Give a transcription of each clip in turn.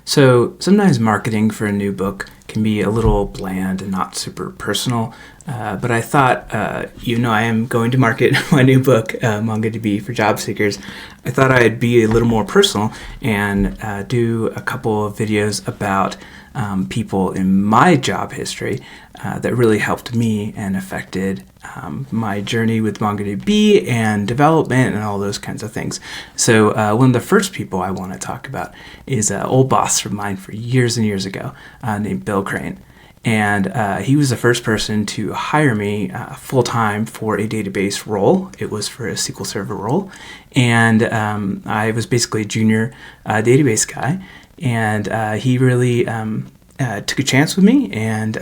So sometimes marketing for a new book can be a little bland and not super personal, but I thought, I am going to market my new book, MongoDB for Jobseekers. I thought I'd be a little more personal and do a couple of videos about people in my job history that really helped me and affected my journey with MongoDB and development and all those kinds of things. So one of the first people I want to talk about is an old boss of mine for years and years ago named Bill Crane. And he was the first person to hire me full-time for a database role. It was for a SQL Server role. And I was basically a junior database guy. And he really took a chance with me and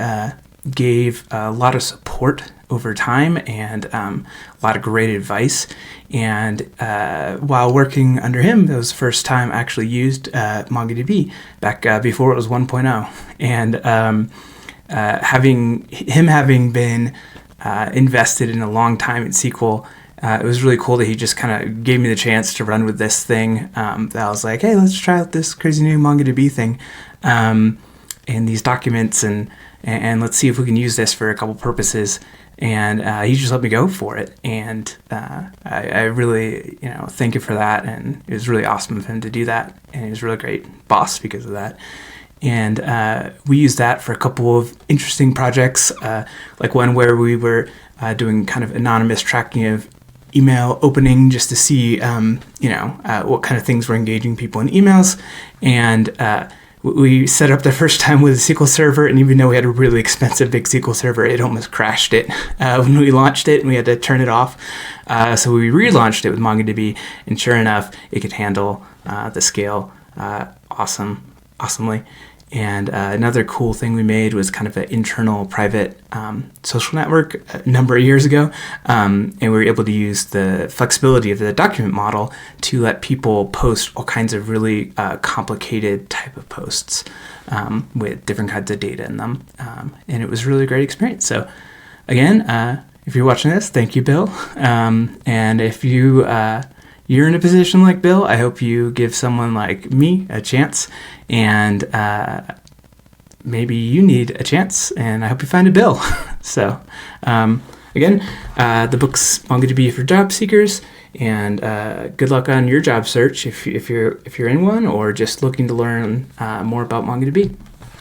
gave a lot of support over time and a lot of great advice. And while working under him, it was the first time I actually used MongoDB back before it was 1.0. And having been invested in a long time in SQL, it was really cool that he just kind of gave me the chance to run with this thing. That I was like, hey, let's try out this crazy new MongoDB thing and these documents, and let's see if we can use this for a couple purposes. And he just let me go for it, and I really thank you for that. And it was really awesome of him to do that, and he was a really great boss because of that. And we used that for a couple of interesting projects, like one where we were doing kind of anonymous tracking of email opening just to see, what kind of things were engaging people in emails. And we set up the first time with a SQL Server, and even though we had a really expensive big SQL Server, it almost crashed it when we launched it, and we had to turn it off. So we relaunched it with MongoDB, and sure enough, it could handle the scale awesomely. And another cool thing we made was kind of an internal private social network a number of years ago. And we were able to use the flexibility of the document model to let people post all kinds of really complicated type of posts with different kinds of data in them. And it was a really great experience. So again, if you're watching this, thank you, Bill. And if you're in a position like Bill, I hope you give someone like me a chance, and maybe you need a chance, and I hope you find a Bill. So again, the book's MongoDB for Jobseekers, and good luck on your job search if you're in one or just looking to learn more about MongoDB.